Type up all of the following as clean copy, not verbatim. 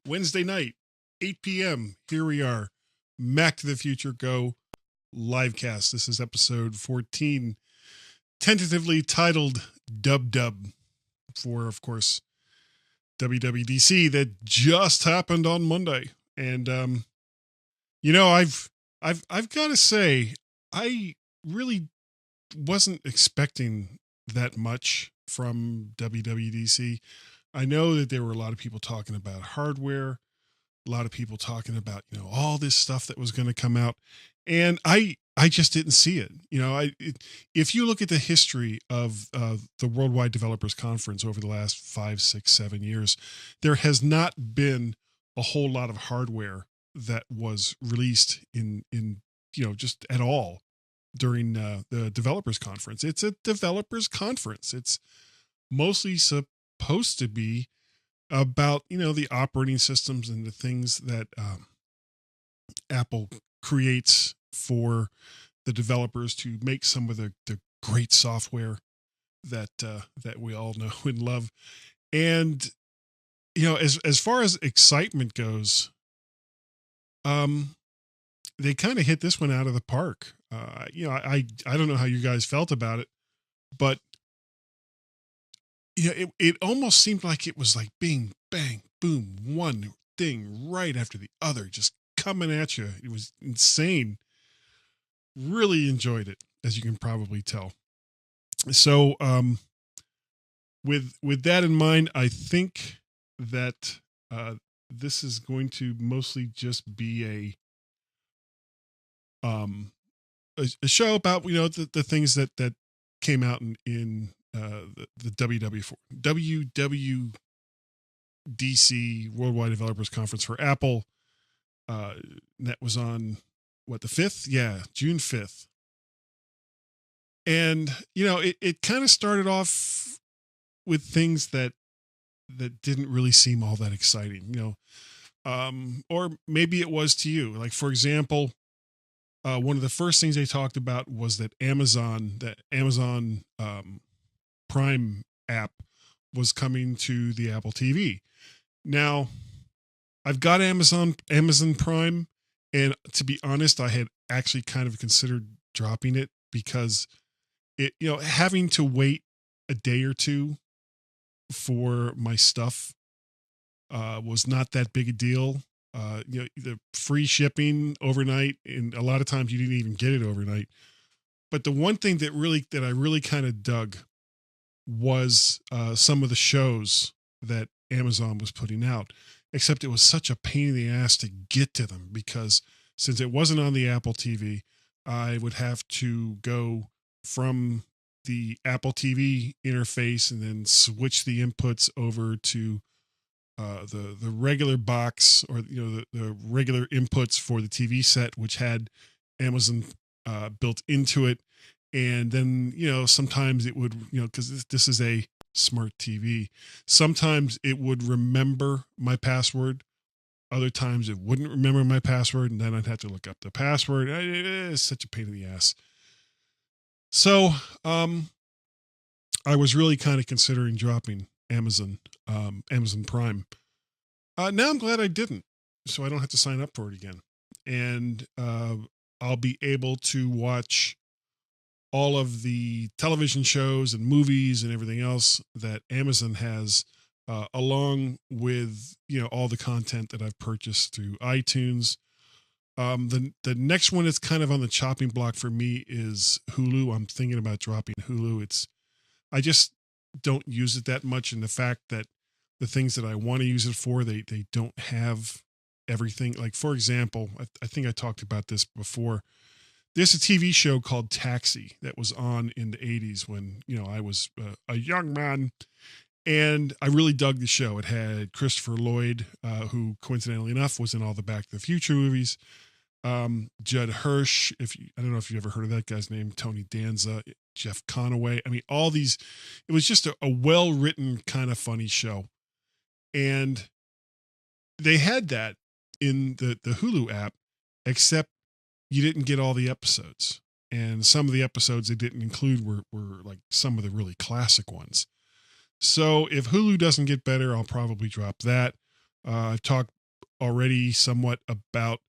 Wednesday night, 8 p.m. Here we are. Mac to the Future Go livecast. This is episode 14, tentatively titled Dub Dub for, of course, WWDC that just happened on Monday. And I've got to say, I really wasn't expecting that much from WWDC. I know that there were a lot of people talking about hardware, a lot of people talking about, all this stuff that was going to come out. And I just didn't see it. If you look at the history of the Worldwide Developers Conference over the last 5, 6, 7 years, there has not been a whole lot of hardware that was released in just at all during the developers conference. It's a developers conference. It's mostly supposed to be about, the operating systems and the things that Apple creates for the developers to make some of the great software that we all know and love. And, as far as excitement goes, they kind of hit this one out of the park. I don't know how you guys felt about it, but it almost seemed like it was like bing, bang, boom, one thing right after the other, just coming at you. It was insane. Really enjoyed it, as you can probably tell. So, with that in mind, I think that this is going to mostly just be a show about the things that came out in the WWDC Worldwide Developers Conference for Apple. That was on the 5th? Yeah, June 5th. And it kind of started off with things that didn't really seem all that exciting, or maybe it was to you. Like, for example, one of the first things they talked about was that Amazon Prime app was coming to the Apple TV. Now, I've got Amazon Prime, and to be honest, I had actually kind of considered dropping it because it, having to wait a day or two for my stuff was not that big a deal. The free shipping overnight, and a lot of times you didn't even get it overnight. But the one thing that I really kind of dug was some of the shows that Amazon was putting out, except it was such a pain in the ass to get to them because since it wasn't on the Apple TV, I would have to go from the Apple TV interface and then switch the inputs over to the regular box, or the regular inputs for the TV set, which had Amazon built into it. And then sometimes it would, because this is a smart TV, sometimes it would remember my password, other times it wouldn't remember my password, and then I'd have to look up the password. It's such a pain in the ass. So I was really kind of considering dropping Amazon Prime. Now I'm glad I didn't, so I don't have to sign up for it again. And I'll be able to watch all of the television shows and movies and everything else that Amazon has, along with, all the content that I've purchased through iTunes. The next one that's kind of on the chopping block for me is Hulu. I'm thinking about dropping Hulu. I just don't use it that much. And the fact that the things that I want to use it for, they don't have everything. Like, for example, I think I talked about this before. There's a TV show called Taxi that was on in the 80s when, I was a young man, and I really dug the show. It had Christopher Lloyd, who coincidentally enough was in all the Back to the Future movies. Judd Hirsch, I don't know if you've ever heard of that guy's name, Tony Danza, Jeff Conaway. I mean, all these, it was just a well-written kind of funny show. And they had that in the Hulu app, except you didn't get all the episodes. And some of the episodes they didn't include were like some of the really classic ones. So if Hulu doesn't get better, I'll probably drop that. I've talked already somewhat about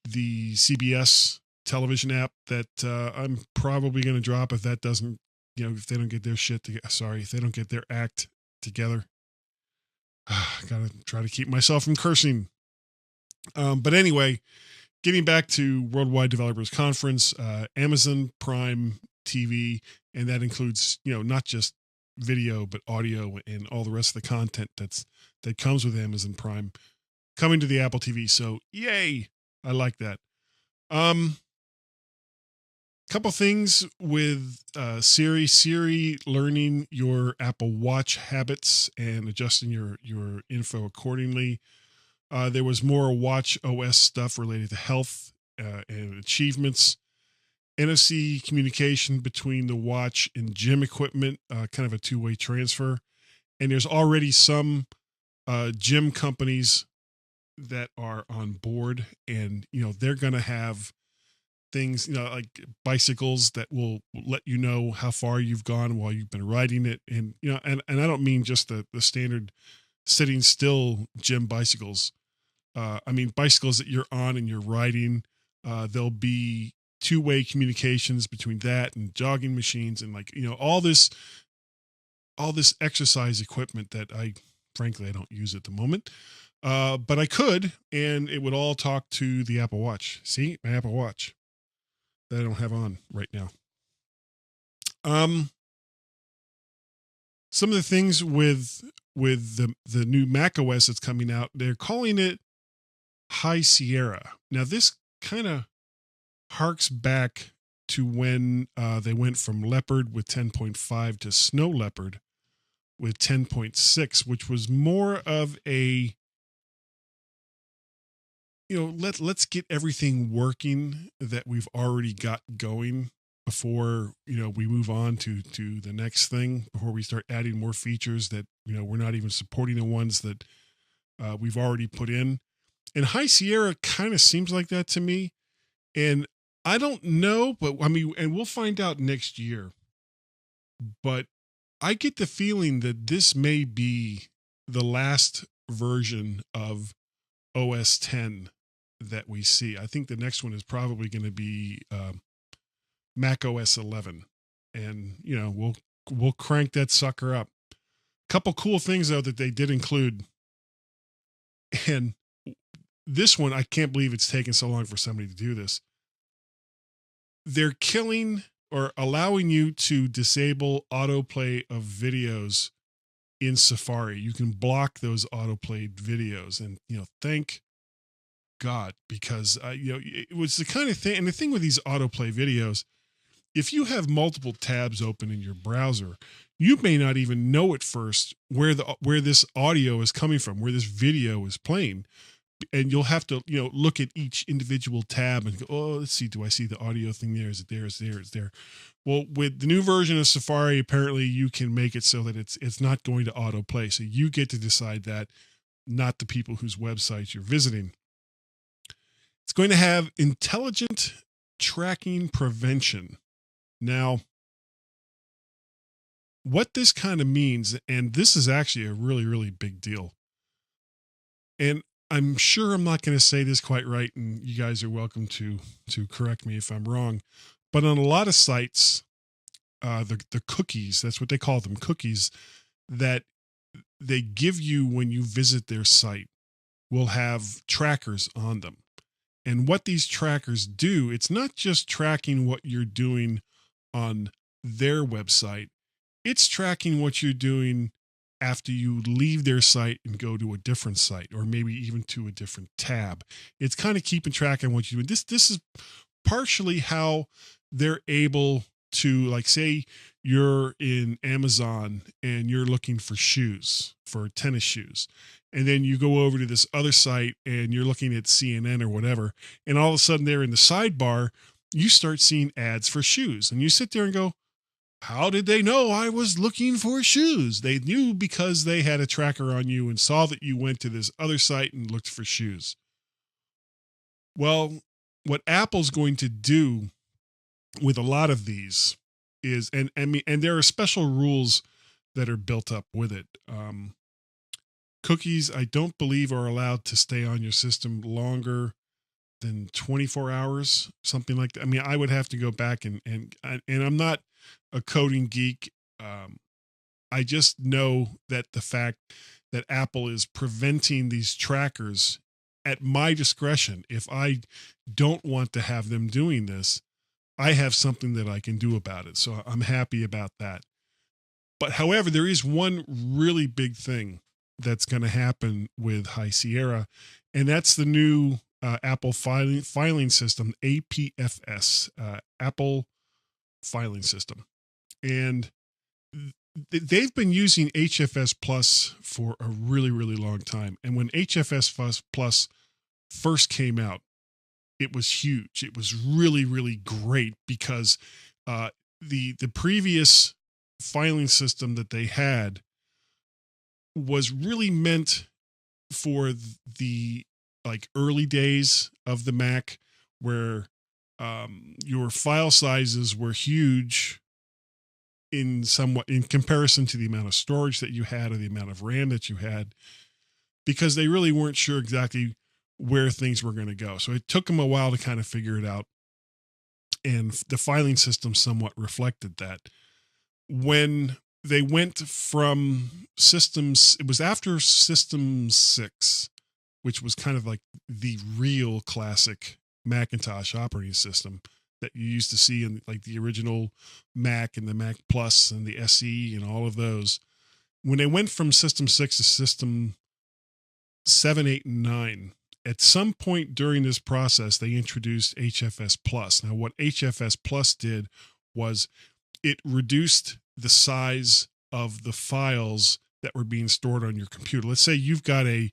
the CBS television app that I'm probably going to drop if that doesn't, if they don't get their shit together. Sorry, if they don't get their act together. Gotta try to keep myself from cursing. But anyway, getting back to Worldwide Developers Conference, Amazon Prime TV, and that includes, not just video, but audio and all the rest of the content that comes with Amazon Prime coming to the Apple TV. So yay. I like that. Couple things with Siri learning your Apple Watch habits and adjusting your info accordingly. There was more Watch OS stuff related to health and achievements. NFC communication between the watch and gym equipment, kind of a two-way transfer. And there's already some gym companies that are on board, and they're going to have things like bicycles that will let you know how far you've gone while you've been riding it. And and I don't mean just the standard sitting still gym bicycles. I mean bicycles that you're on and you're riding. There'll be two-way communications between that and jogging machines and all this exercise equipment that frankly I don't use at the moment. But I could, and it would all talk to the Apple Watch. See, my Apple Watch that I don't have on right now. Some of the things with the new Mac OS that's coming out, they're calling it High Sierra. Now, this kind of harks back to when they went from Leopard with 10.5 to Snow Leopard with 10.6, which was more of a let's get everything working that we've already got going before we move on to the next thing, before we start adding more features that we're not even supporting the ones that we've already put in. And High Sierra kind of seems like that to me. And I don't know, but I mean, and we'll find out next year. But I get the feeling that this may be the last version of OS 10 that we see. I think the next one is probably going to be Mac OS 11, and we'll crank that sucker up. Couple cool things though that they did include, and this one I can't believe it's taken so long for somebody to do this. They're killing or allowing you to disable autoplay of videos in Safari. You can block those autoplayed videos, and thank God, because it was the kind of thing. And the thing with these autoplay videos, if you have multiple tabs open in your browser, you may not even know at first where this audio is coming from, where this video is playing, and you'll have to look at each individual tab and go, oh, let's see, do I see the audio thing there? Is it there? Is it there? Is it there? Well, with the new version of Safari, apparently you can make it so that it's not going to autoplay. So you get to decide that, not the people whose websites you're visiting. It's going to have intelligent tracking prevention. Now, what this kind of means, and this is actually a really, really big deal, and I'm sure I'm not going to say this quite right, and you guys are welcome to correct me if I'm wrong, but on a lot of sites, the cookies, that's what they call them, cookies, that they give you when you visit their site will have trackers on them. And what these trackers do, it's not just tracking what you're doing on their website, it's tracking what you're doing after you leave their site and go to a different site, or maybe even to a different tab. It's kind of keeping track of what you're doing. This is partially how they're able to, like, say you're in Amazon and you're looking for shoes, for tennis shoes, and then you go over to this other site and you're looking at CNN or whatever, and all of a sudden there in the sidebar, you start seeing ads for shoes, and you sit there and go, how did they know I was looking for shoes? They knew because they had a tracker on you and saw that you went to this other site and looked for shoes. Well, what Apple's going to do with a lot of these is, and there are special rules that are built up with it. cookies, I don't believe, are allowed to stay on your system longer than 24 hours, something like that. I mean, I would have to go back and I'm not a coding geek. I just know that the fact that Apple is preventing these trackers at my discretion, if I don't want to have them doing this, I have something that I can do about it. So I'm happy about that. But however, there is one really big thing that's going to happen with High Sierra, and that's the new Apple filing system, APFS, Apple filing system. And they've been using HFS Plus for a really, really long time. And when HFS Plus first came out, it was huge. It was really, really great because the previous filing system that they had was really meant for the like early days of the Mac, where your file sizes were huge in comparison to the amount of storage that you had or the amount of RAM that you had, because they really weren't sure exactly where things were going to go. So it took them a while to kind of figure it out. And the filing system somewhat reflected that. When they went from systems, it was after System 6, which was kind of like the real classic Macintosh operating system that you used to see in like the original Mac and the Mac Plus and the SE and all of those. When they went from System 6 to System 7, 8, and 9, at some point during this process, they introduced HFS Plus. Now, what HFS Plus did was it reduced the size of the files that were being stored on your computer. Let's say you've got a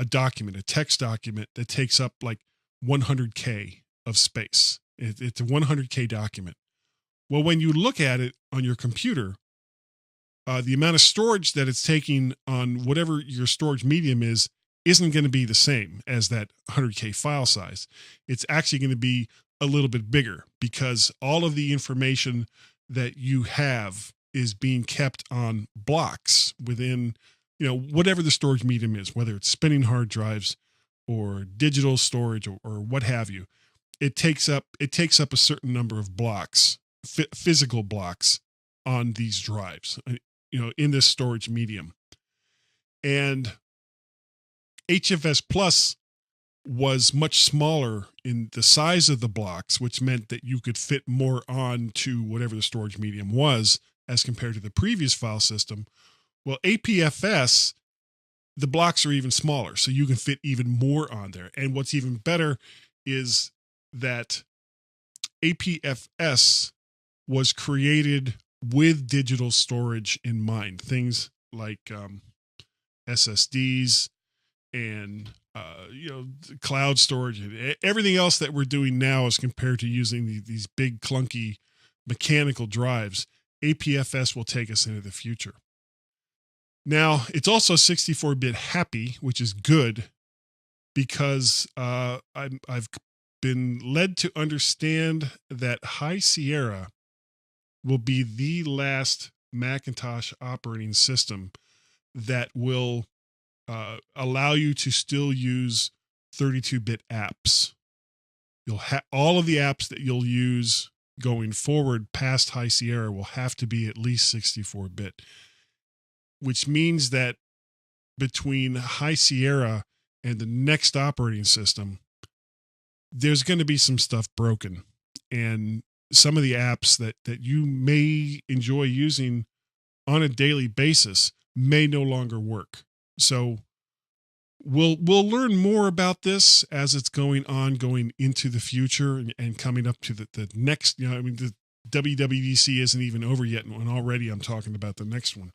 document, a text document that takes up like 100K of space. It's a 100K document. Well, when you look at it on your computer, the amount of storage that it's taking on whatever your storage medium isn't going to be the same as that 100K file size. It's actually going to be a little bit bigger because all of the information that you have is being kept on blocks within, whatever the storage medium is, whether it's spinning hard drives or digital storage or what have you. It takes up a certain number of blocks, physical blocks on these drives, in this storage medium. And HFS Plus was much smaller in the size of the blocks, which meant that you could fit more on to whatever the storage medium was as compared to the previous file system. Well, APFS, the blocks are even smaller, so you can fit even more on there. And what's even better is that APFS was created with digital storage in mind. Things like SSDs and cloud storage and everything else that we're doing now as compared to using these big clunky mechanical drives. APFS will take us into the future. Now, it's also 64-bit happy, which is good because I've been led to understand that High Sierra will be the last Macintosh operating system that will allow you to still use 32-bit apps. You'll have all of the apps that you'll use going forward past High Sierra will have to be at least 64-bit, which means that between High Sierra and the next operating system, there's going to be some stuff broken, and some of the apps that you may enjoy using on a daily basis may no longer work. So we'll learn more about this as it's going into the future and coming up to the next, the WWDC isn't even over yet, and already I'm talking about the next one.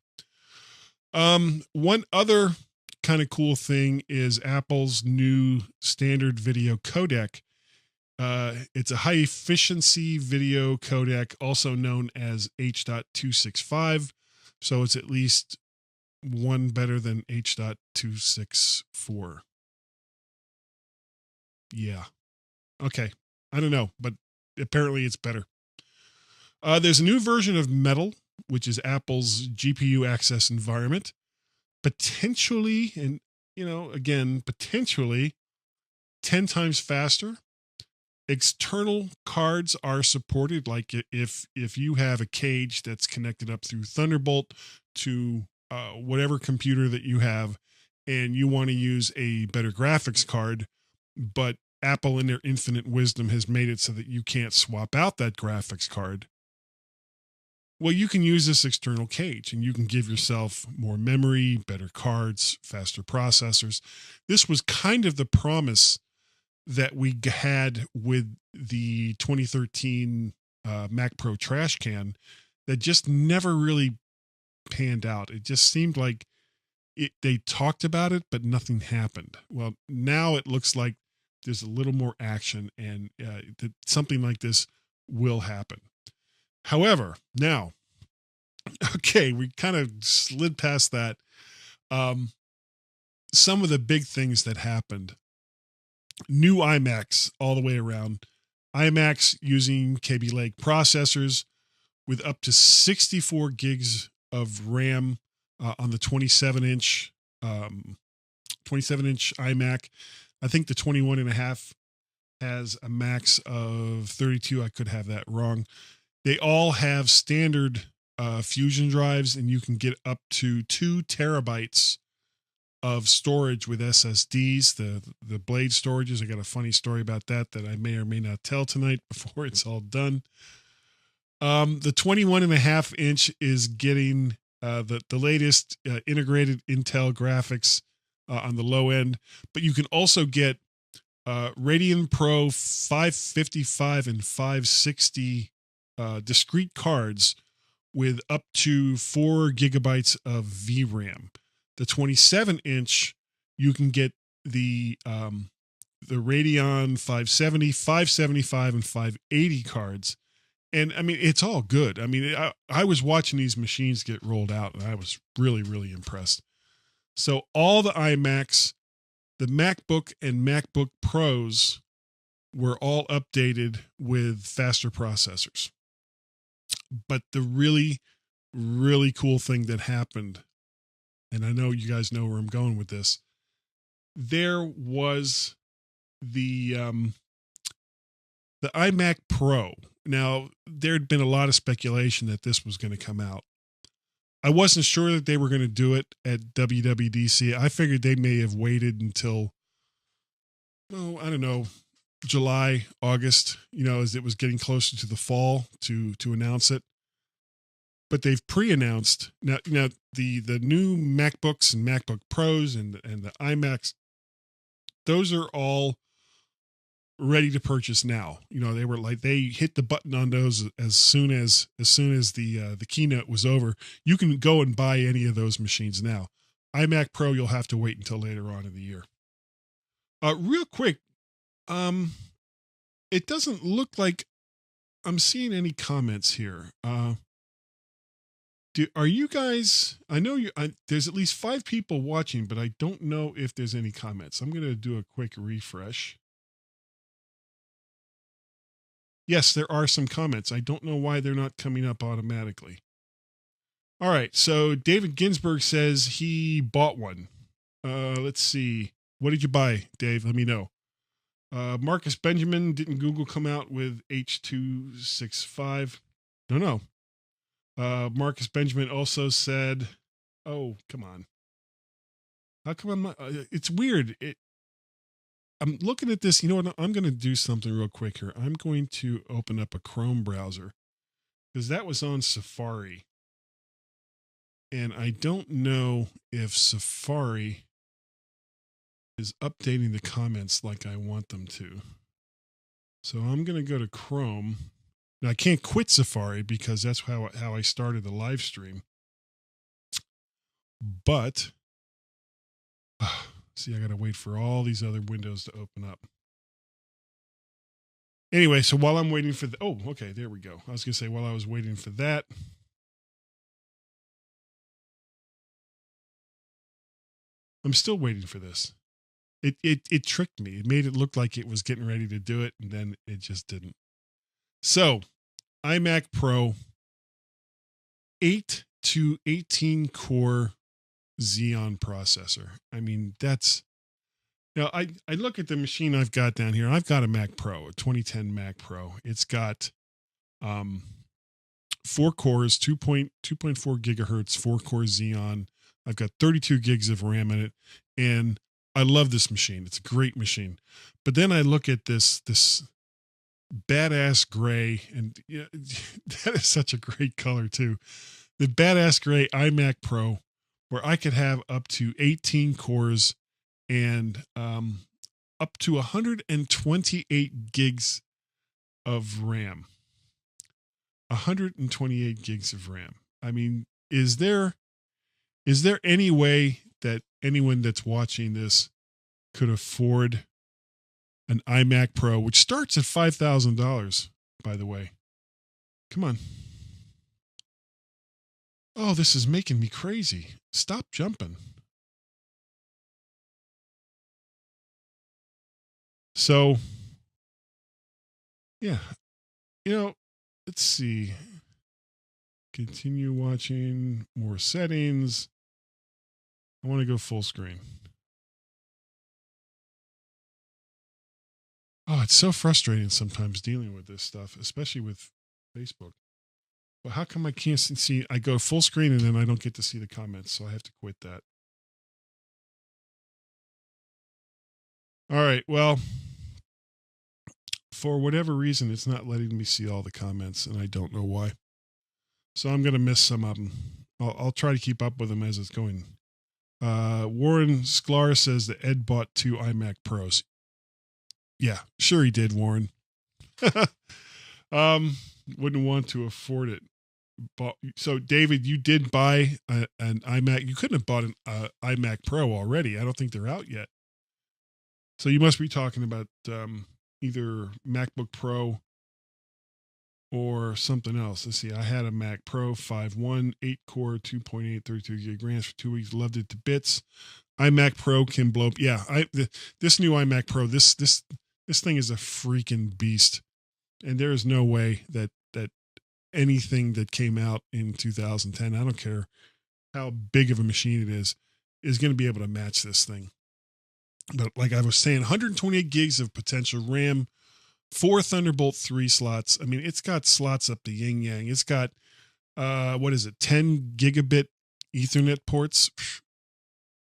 One other kind of cool thing is Apple's new standard video codec. It's a high efficiency video codec, also known as H.265. So it's at least one better than H.264. Yeah. Okay. I don't know, but apparently it's better. There's a new version of Metal, which is Apple's GPU access environment. potentially, and again, potentially 10 times faster. External cards are supported, like if you have a cage that's connected up through Thunderbolt to whatever computer that you have, and you want to use a better graphics card, but Apple in their infinite wisdom has made it so that you can't swap out that graphics card. Well, you can use this external cage and you can give yourself more memory, better cards, faster processors. This was kind of the promise that we had with the 2013 Mac Pro trash can that just never really panned out. It just seemed like they talked about it, but nothing happened. Well, now it looks like there's a little more action, and something like this will happen. However, now, okay, we kind of slid past that. Some of the big things that happened: new iMacs all the way around. iMacs using Kaby Lake processors with up to 64 gigs of RAM on the 27-inch 27-inch iMac. I think the 21.5 has a max of 32. I could have that wrong. They all have standard Fusion drives, and you can get up to 2 terabytes of storage with SSDs, the blade storages. I got a funny story about that I may or may not tell tonight before it's all done. The 21.5-inch is getting the latest integrated Intel graphics on the low end, but you can also get Radeon Pro 555 and 560 discrete cards with up to 4 gigabytes of VRAM. The 27-inch, you can get the Radeon 570, 575, and 580 cards. And I mean, it's all good. I mean, I was watching these machines get rolled out, and I was really, really impressed. So all the iMacs, the MacBook and MacBook Pros were all updated with faster processors. But the really, really cool thing that happened, and I know you guys know where I'm going with this, there was the iMac Pro. Now, there had been a lot of speculation that this was going to come out. I wasn't sure that they were going to do it at WWDC. I figured they may have waited until, I don't know, July, August, as it was getting closer to the fall to announce it. But they've pre-announced now the new MacBooks and MacBook Pros and the iMacs. Those are all ready to purchase now. They were like, they hit the button on those as soon as the keynote was over. You can go and buy any of those machines now. iMac Pro, you'll have to wait until later on in the year. Real quick, it doesn't look like I'm seeing any comments here. Are you guys? I know there's at least 5 people watching, but I don't know if there's any comments. I'm going to do a quick refresh. Yes, there are some comments. I don't know why they're not coming up automatically. All right. So David Ginsburg says he bought one. Let's see. What did you buy, Dave? Let me know. Marcus Benjamin, didn't Google come out with H265? No. Marcus Benjamin also said, oh, come on. How come it's weird. I'm looking at this. You know what? I'm going to do something real quick here. I'm going to open up a Chrome browser because that was on Safari. And I don't know if Safari is updating the comments like I want them to. So I'm going to go to Chrome. Now I can't quit Safari because that's how I started the live stream. But see, I got to wait for all these other windows to open up. Anyway, so while I'm waiting for okay, there we go. I was going to say, while I was waiting for that, I'm still waiting for this. It tricked me. It made it look like it was getting ready to do it, and then it just didn't. So, iMac Pro, 8 to 18 core Xeon processor. I mean, that's, I look at the machine I've got down here. I've got a Mac Pro, a 2010 Mac Pro. It's got 4 cores, 2.4 gigahertz, 4-core Xeon. I've got 32 gigs of RAM in it, and I love this machine. It's a great machine. But then I look at this badass gray, and that is such a great color too. The badass gray iMac Pro, where I could have up to 18 cores and up to 128 gigs of RAM. 128 gigs of RAM. I mean, is there any way that anyone that's watching this could afford an iMac Pro, which starts at $5,000, by the way? Come on. Oh, this is making me crazy. Stop jumping. So, yeah. Let's see. Continue watching. More settings. I want to go full screen. Oh, it's so frustrating sometimes dealing with this stuff, especially with Facebook. But how come I can't see? I go full screen and then I don't get to see the comments, so I have to quit that. All right. Well, for whatever reason, it's not letting me see all the comments, and I don't know why. So I'm going to miss some of them. I'll try to keep up with them as it's going. Warren Sklar says that Ed bought 2 iMac Pros. Yeah, sure he did, Warren. Wouldn't want to afford it. So, David, you did buy an iMac. You couldn't have bought an iMac Pro already. I don't think they're out yet. So you must be talking about either MacBook Pro or something else. Let's see. I had a Mac Pro 5.1, 8-core, 2.8, 32 gig RAM for 2 weeks. Loved it to bits. iMac Pro can blow up. Yeah, this new iMac Pro, this thing is a freaking beast. And there is no way that anything that came out in 2010, I don't care how big of a machine it is going to be able to match this thing. But like I was saying, 128 gigs of potential RAM, 4 Thunderbolt 3 slots. I mean, it's got slots up the yin yang. It's got, 10 gigabit Ethernet ports,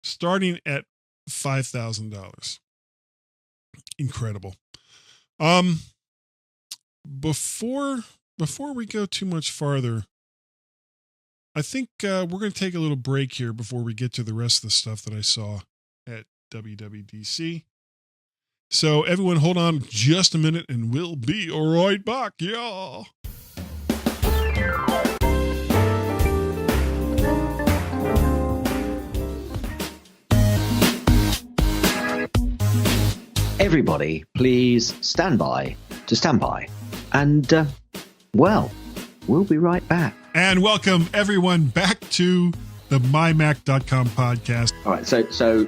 starting at $5,000. Incredible. Before we go too much farther, I think we're going to take a little break here before we get to the rest of the stuff that I saw at WWDC. So everyone hold on just a minute and we'll be right back, y'all. Everybody, please stand by. And, we'll be right back. And welcome everyone back to the mymac.com podcast. All right, so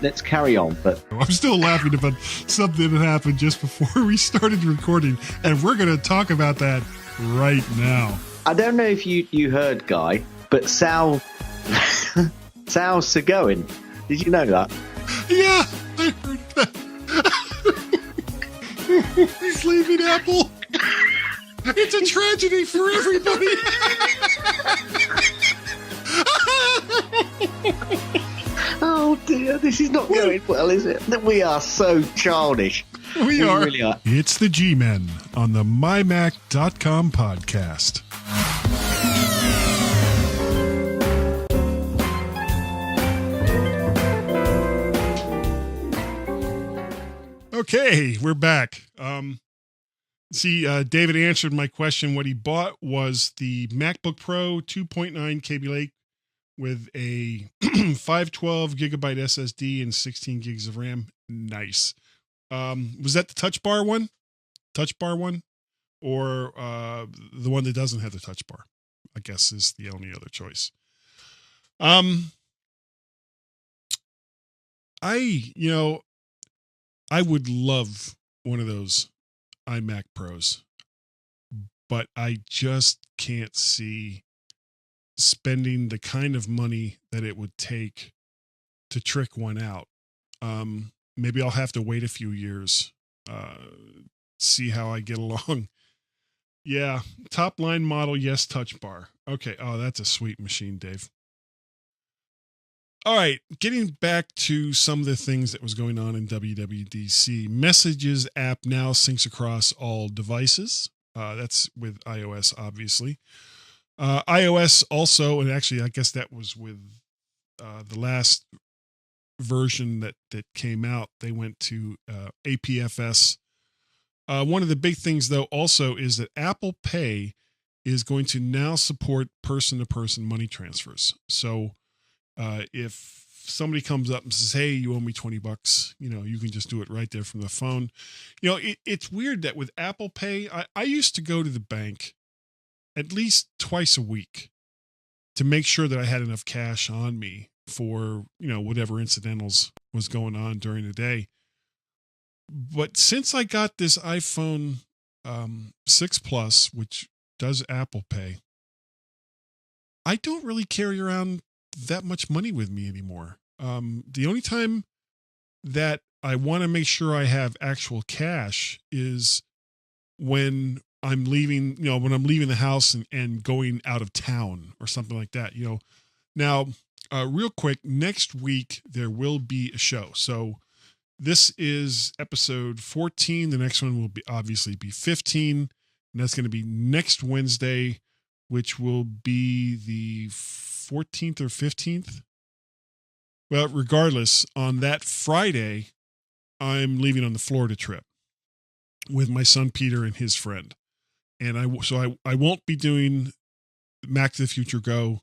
let's carry on. But I'm still laughing about something that happened just before we started recording, and we're going to talk about that right now. I don't know if you heard, Guy, but Sal's going. Did you know that? Yeah, I heard that. He's leaving Apple. It's a tragedy for everybody. Oh dear, this is not going well, is it? We are so childish. We are. Really are. It's the G-Men on the mymac.com podcast. Okay, we're back. David answered my question. What he bought was the MacBook Pro 2.9 Kaby Lake with a 512 gigabyte SSD and 16 gigs of RAM. Nice. Was that the touch bar one? Or the one that doesn't have the touch bar? I guess is the only other choice. I would love one of those iMac Pros, but I just can't see spending the kind of money that it would take to trick one out. Maybe I'll have to wait a few years, see how I get along. Yeah, top line model, yes, touch bar. Okay, oh, that's a sweet machine, Dave. All right, getting back to some of the things that was going on in WWDC. Messages app now syncs across all devices. That's with iOS, obviously. iOS also, and actually, I guess that was with the last version that came out. They went to APFS. One of the big things, though, also is that Apple Pay is going to now support person-to-person money transfers. So if somebody comes up and says, hey, you owe me $20, you can just do it right there from the phone. It's weird that with Apple Pay, I used to go to the bank at least twice a week to make sure that I had enough cash on me for, whatever incidentals was going on during the day. But since I got this iPhone 6 Plus, which does Apple Pay, I don't really carry around that much money with me anymore. The only time that I want to make sure I have actual cash is when I'm leaving, when I'm leaving the house and going out of town or something like that, Now, real quick, next week there will be a show. So this is episode 14. The next one will be obviously be 15. And that's going to be next Wednesday, which will be the 14th or 15th. Well, regardless, on that Friday, I'm leaving on the Florida trip with my son Peter and his friend. And I won't be doing Mac to the Future Go,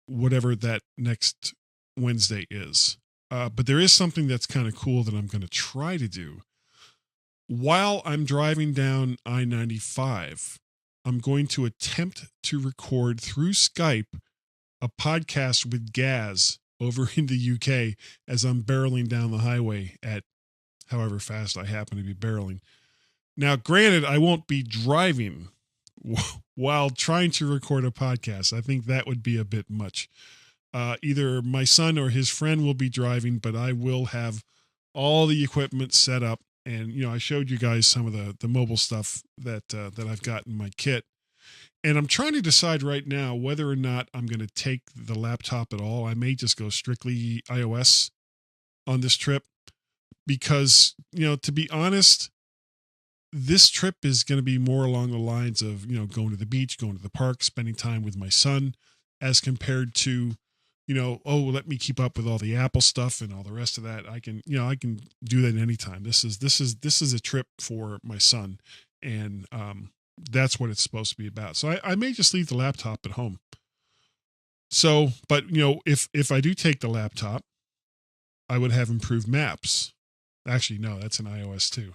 whatever that next Wednesday is. But there is something that's kind of cool that I'm going to try to do. While I'm driving down I-95, I'm going to attempt to record through Skype a podcast with Gaz over in the UK as I'm barreling down the highway at however fast I happen to be barreling. Now, granted, I won't be driving while trying to record a podcast. I think that would be a bit much. Either my son or his friend will be driving, but I will have all the equipment set up. And, I showed you guys some of the mobile stuff that I've got in my kit. And I'm trying to decide right now whether or not I'm going to take the laptop at all. I may just go strictly iOS on this trip because, to be honest, this trip is going to be more along the lines of, going to the beach, going to the park, spending time with my son, as compared to, let me keep up with all the Apple stuff and all the rest of that. I can do that anytime. This is a trip for my son, and that's what it's supposed to be about. So I may just leave the laptop at home. So, but if I do take the laptop, I would have improved maps. Actually, no, that's an iOS too.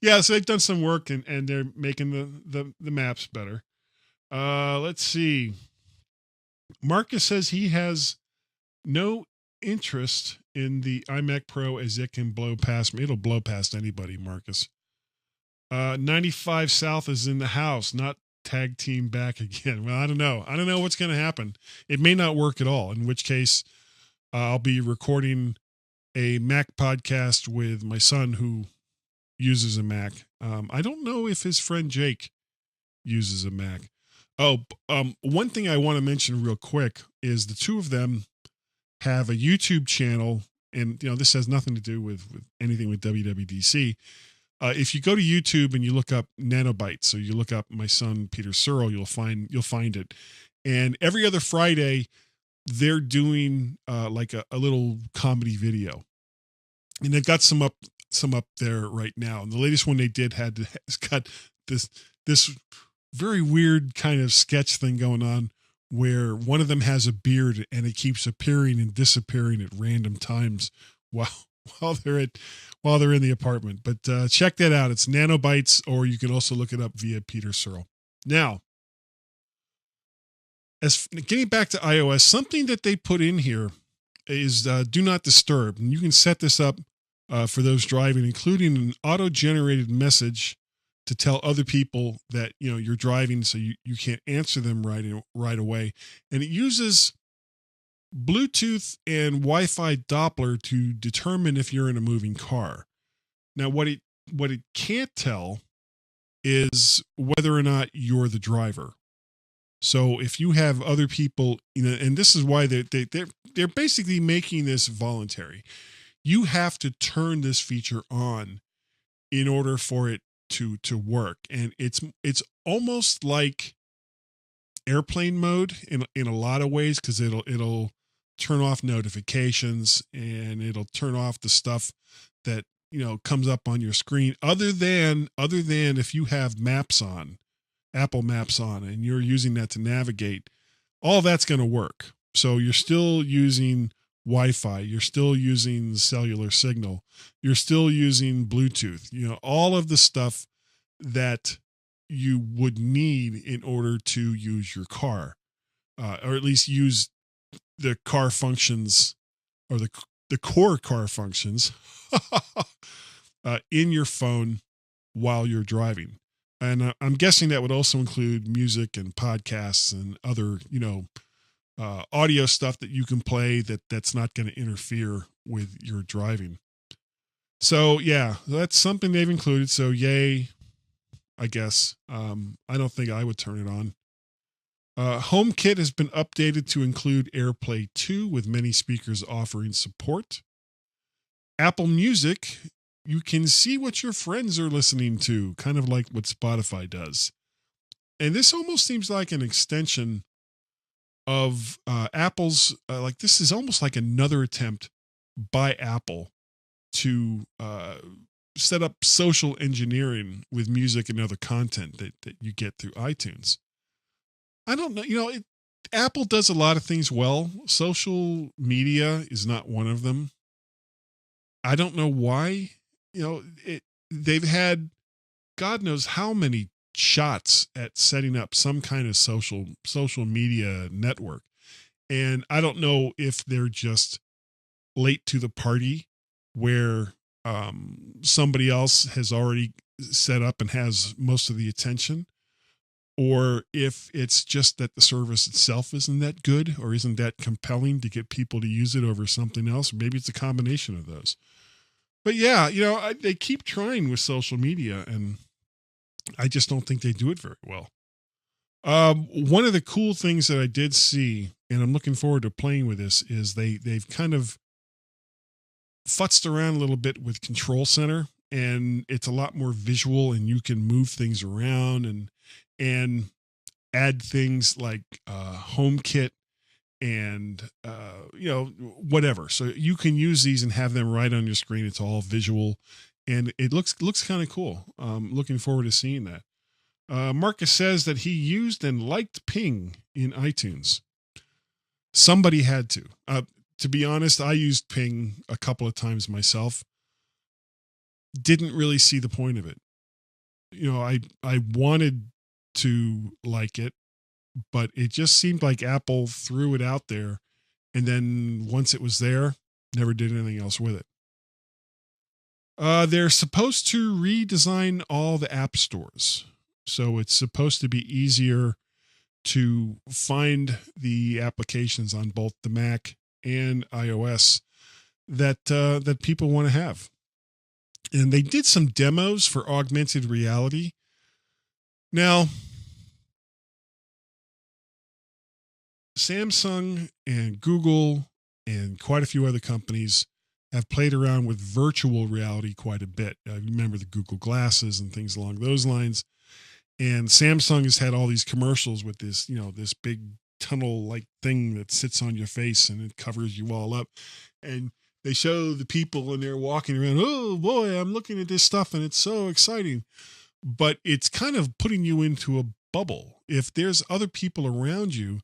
Yeah, so they've done some work and they're making the maps better. Let's see. Marcus says he has no interest in the iMac Pro as it can blow past me. It'll blow past anybody, Marcus. 95 South is in the house, not tag team back again. Well, I don't know. I don't know what's going to happen. It may not work at all, in which case I'll be recording a Mac podcast with my son who uses a Mac. I don't know if his friend Jake uses a Mac. Oh, one thing I want to mention real quick is the two of them have a YouTube channel, and this has nothing to do with anything with WWDC. If you go to YouTube and you look up Nanobytes, or you look up my son Peter Searle, you'll find it. And every other Friday, they're doing like a little comedy video, and they've got some up there right now. And the latest one they did has got this very weird kind of sketch thing going on where one of them has a beard and it keeps appearing and disappearing at random times while they're in the apartment. But check that out. It's Nanobytes, or you can also look it up via Peter Searle. Now, as getting back to iOS, something that they put in here is do not disturb. And you can set this up for those driving, including an auto-generated message to tell other people that, you're driving, so you can't answer them right away. And it uses Bluetooth and Wi-Fi Doppler to determine if you're in a moving car. Now, what it can't tell is whether or not you're the driver. So if you have other people, and this is why they're basically making this voluntary. You have to turn this feature on in order for it to work, and it's almost like airplane mode in a lot of ways, because it'll turn off notifications, and it'll turn off the stuff that comes up on your screen, other than if you have maps on, Apple Maps on, and you're using that to navigate. All that's going to work. So you're still using Wi-Fi, you're still using cellular signal, you're still using Bluetooth, all of the stuff that you would need in order to use your car, or at least use the car functions, or the core car functions in your phone while you're driving. And I'm guessing that would also include music and podcasts and other, audio stuff that you can play that's not going to interfere with your driving. So yeah, that's something they've included. So yay, I guess. I don't think I would turn it on. HomeKit has been updated to include AirPlay 2, with many speakers offering support. Apple Music, you can see what your friends are listening to, kind of like what Spotify does. And this almost seems like an extension of Apple's, like this is almost like another attempt by Apple to set up social engineering with music and other content that you get through iTunes. I don't know, Apple does a lot of things well. Social media is not one of them. I don't know why. They've had God knows how many shots at setting up some kind of social media network. And I don't know if they're just late to the party, where somebody else has already set up and has most of the attention, or if it's just that the service itself isn't that good or isn't that compelling to get people to use it over something else. Maybe it's a combination of those. But yeah, they keep trying with social media, and I just don't think they do it very well. One of the cool things that I did see, and I'm looking forward to playing with this, is they've kind of futzed around a little bit with Control Center, and it's a lot more visual, and you can move things around and add things like HomeKit and whatever. So you can use these and have them right on your screen. It's all visual, and it looks kind of cool. Looking forward to seeing that. Marcus says that he used and liked Ping in iTunes. Somebody had to. To be honest, I used Ping a couple of times myself. Didn't really see the point of it. I wanted to like it, but it just seemed like Apple threw it out there, and then once it was there, never did anything else with it. They're supposed to redesign all the app stores. So it's supposed to be easier to find the applications on both the Mac and iOS that people want to have. And they did some demos for augmented reality. Now, Samsung and Google and quite a few other companies have played around with virtual reality quite a bit. Remember the Google glasses and things along those lines. And Samsung has had all these commercials with this, this big tunnel-like thing that sits on your face and it covers you all up. And they show the people and they're walking around, oh boy, I'm looking at this stuff and it's so exciting. But it's kind of putting you into a bubble. If there's other people around you,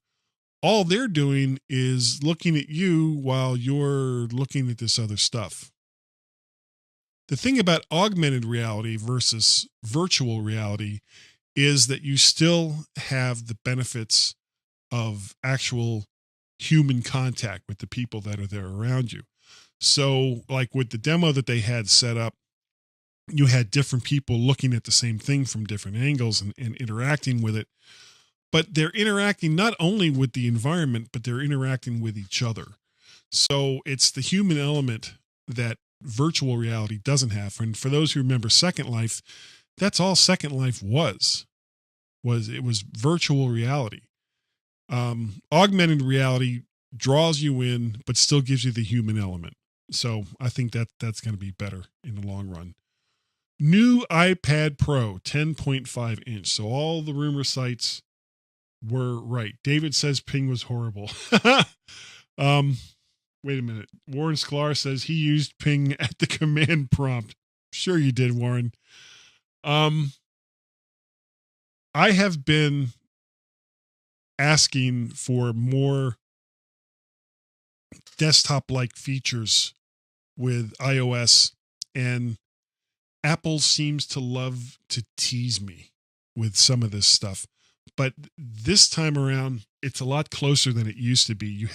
all they're doing is looking at you while you're looking at this other stuff. The thing about augmented reality versus virtual reality is that you still have the benefits of actual human contact with the people that are there around you. So like with the demo that they had set up you had different people looking at the same thing from different angles and interacting with it. But they're interacting not only with the environment, but they're interacting with each other. So it's the human element that virtual reality doesn't have. And for those who remember Second Life, that's all Second Life was it was virtual reality. Augmented reality draws you in, but still gives you the human element. So I think that's going to be better in the long run. New iPad Pro, 10.5 inch. So all the rumor sites were right. David says ping was horrible. Wait a minute. Warren Sklar says he used ping at the command prompt. Sure you did, Warren. I have been asking for more desktop-like features with iOS, and Apple seems to love to tease me with some of this stuff. But this time around, it's a lot closer than it used to be.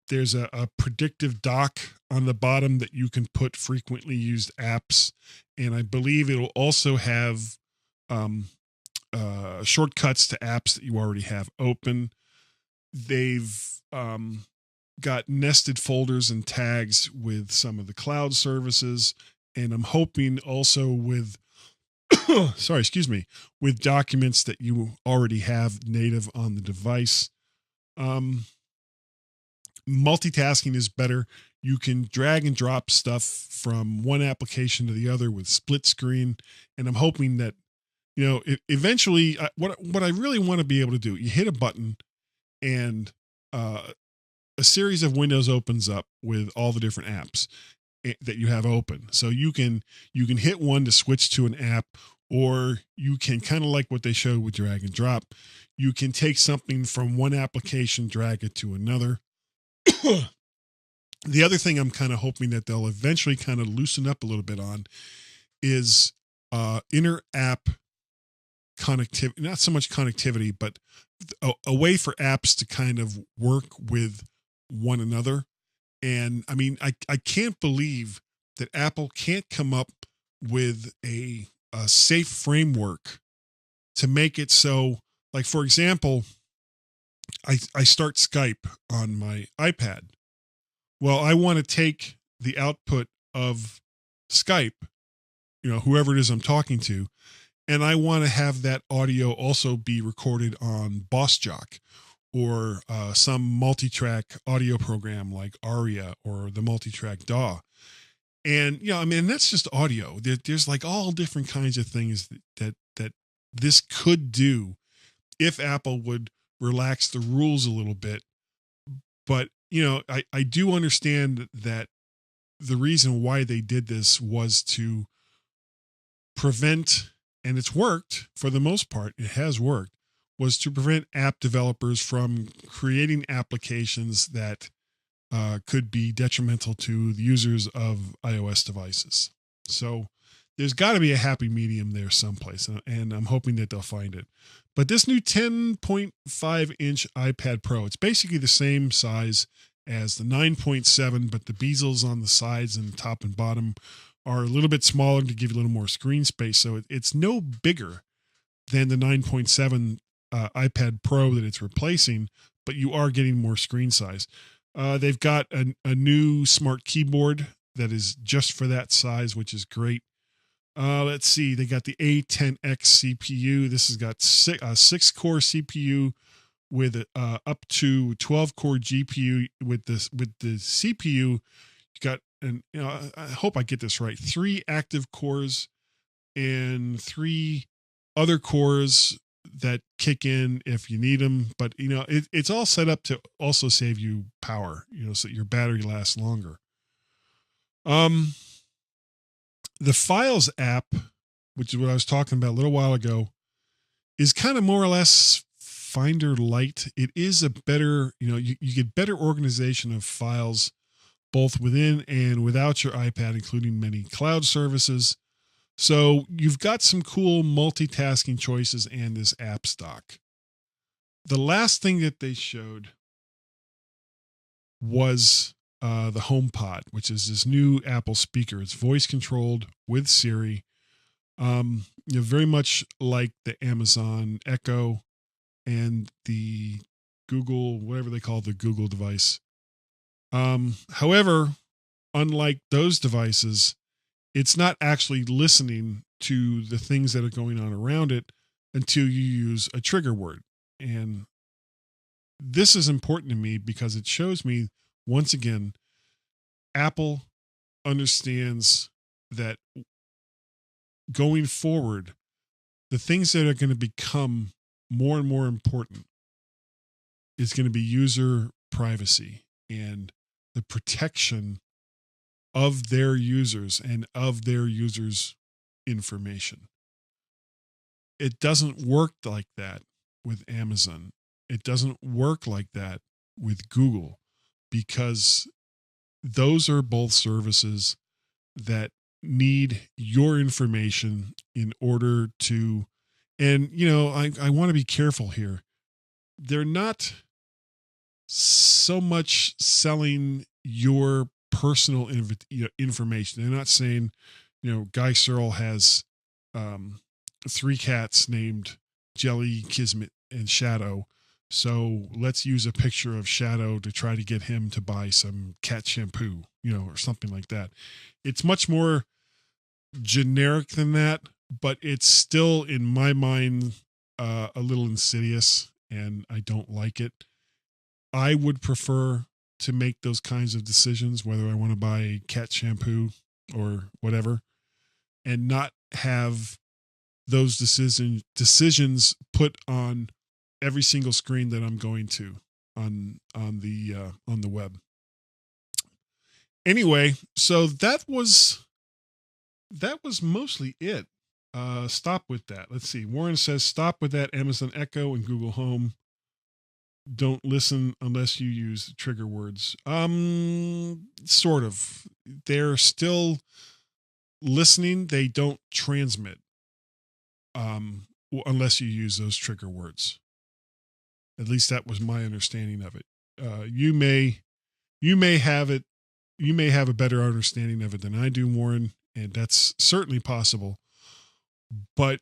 There's a predictive dock on the bottom that you can put frequently used apps. And I believe it'll also have shortcuts to apps that you already have open. They've got nested folders and tags with some of the cloud services. And I'm hoping also with, with documents that you already have native on the device. Multitasking is better. You can drag and drop stuff from one application to the other with split screen. And I'm hoping that, eventually what I really want to be able to do, you hit a button and a series of windows opens up with all the different apps that you have open. So you can hit one to switch to an app, or you can kind of like what they showed with drag and drop. You can take something from one application, drag it to another. The other thing I'm kind of hoping that they'll eventually kind of loosen up a little bit on is inter-app connectivity, not so much connectivity, but a way for apps to kind of work with one another. And I mean, I can't believe that Apple can't come up with a safe framework to make it so, like, for example, I start Skype on my iPad. Well, I want to take the output of Skype, whoever it is I'm talking to, and I want to have that audio also be recorded on BossJock or some multi-track audio program like Aria or the multi-track DAW. And, that's just audio. There's like all different kinds of things that this could do if Apple would relax the rules a little bit. But, I do understand that the reason why they did this was to prevent, and it's worked for the most part, it has worked, was to prevent app developers from creating applications that could be detrimental to the users of iOS devices. So there's got to be a happy medium there someplace, and I'm hoping that they'll find it. But this new 10.5 inch iPad Pro, it's basically the same size as the 9.7, but the bezels on the sides and top and bottom are a little bit smaller to give you a little more screen space. So it's no bigger than the 9.7 iPad Pro that it's replacing, but you are getting more screen size. They've got a new smart keyboard that is just for that size, which is great. Let's see. They got the A10X CPU. This has got a 6-core CPU with up to 12-core GPU. With the CPU, you got I hope I get this right. 3 active cores and 3 other cores that kick in if you need them. But it's all set up to also save you power. So that your battery lasts longer. The Files app, which is what I was talking about a little while ago, is kind of more or less Finder Lite. It is a better, you get better organization of files both within and without your iPad, including many cloud services. So you've got some cool multitasking choices and this app stock. The last thing that they showed was the HomePod, which is this new Apple speaker. It's voice controlled with Siri. Very much like the Amazon Echo and the Google, whatever they call the Google device. However, unlike those devices, it's not actually listening to the things that are going on around it until you use a trigger word. And this is important to me because it shows me, once again, Apple understands that going forward, the things that are going to become more and more important is going to be user privacy and the protection of their users and of their users' information. It doesn't work like that with Amazon. It doesn't work like that with Google, because those are both services that need your information in order to, and I want to be careful here. They're not so much selling your personal information. They're not saying, Guy Searle has 3 cats named Jelly, Kismet, and Shadow. So let's use a picture of Shadow to try to get him to buy some cat shampoo, or something like that. It's much more generic than that, but it's still, in my mind, a little insidious, and I don't like it. I would prefer to make those kinds of decisions, whether I want to buy cat shampoo or whatever, and not have those decisions put on every single screen that I'm going to on the web. Anyway, so that was mostly it. Stop with that. Let's see. Warren says, stop with that Amazon Echo and Google Home. Don't listen unless you use trigger words. Sort of. They're still listening. They don't transmit. Unless you use those trigger words. At least that was my understanding of it. You may have a better understanding of it than I do, Warren, and that's certainly possible. But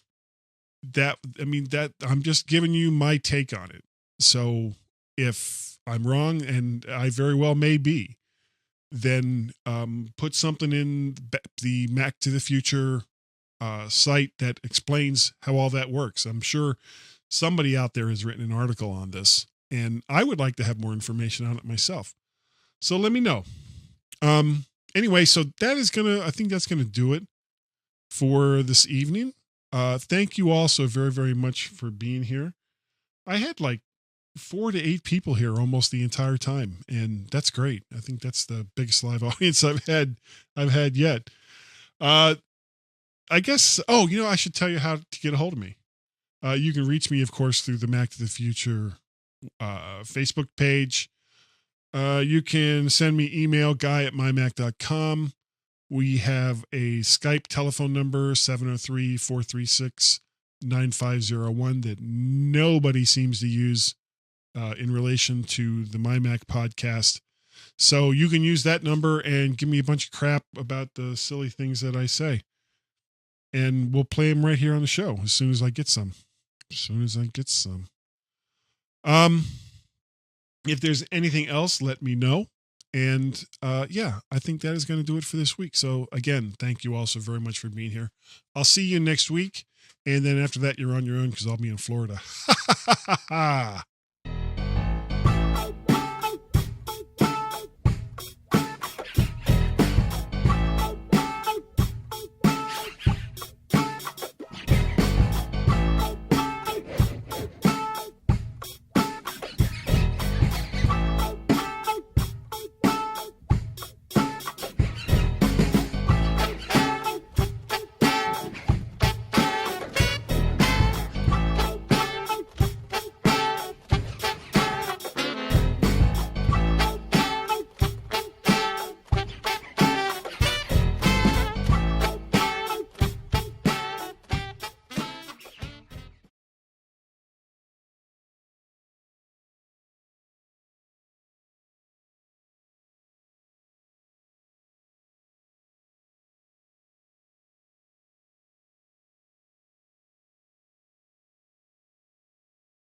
I'm just giving you my take on it. So if I'm wrong, and I very well may be, then put something in the Mac to the Future site that explains how all that works. I'm sure somebody out there has written an article on this, and I would like to have more information on it myself. So let me know. Anyway, so I think that's gonna do it for this evening. Thank you all so very, very much for being here. I had like 4 to 8 people here almost the entire time, and that's great. I think that's the biggest live audience I've had yet. I guess, I should tell you how to get a hold of me. You can reach me, of course, through the Mac to the Future Facebook page. You can send me email, guy@mymac.com. We have a Skype telephone number, 703-436-9501, that nobody seems to use in relation to the MyMac podcast. So you can use that number and give me a bunch of crap about the silly things that I say. And we'll play them right here on the show as soon as I get some. If there's anything else, let me know. And I think that is going to do it for this week. So again, thank you all so very much for being here. I'll see you next week. And then after that, you're on your own because I'll be in Florida.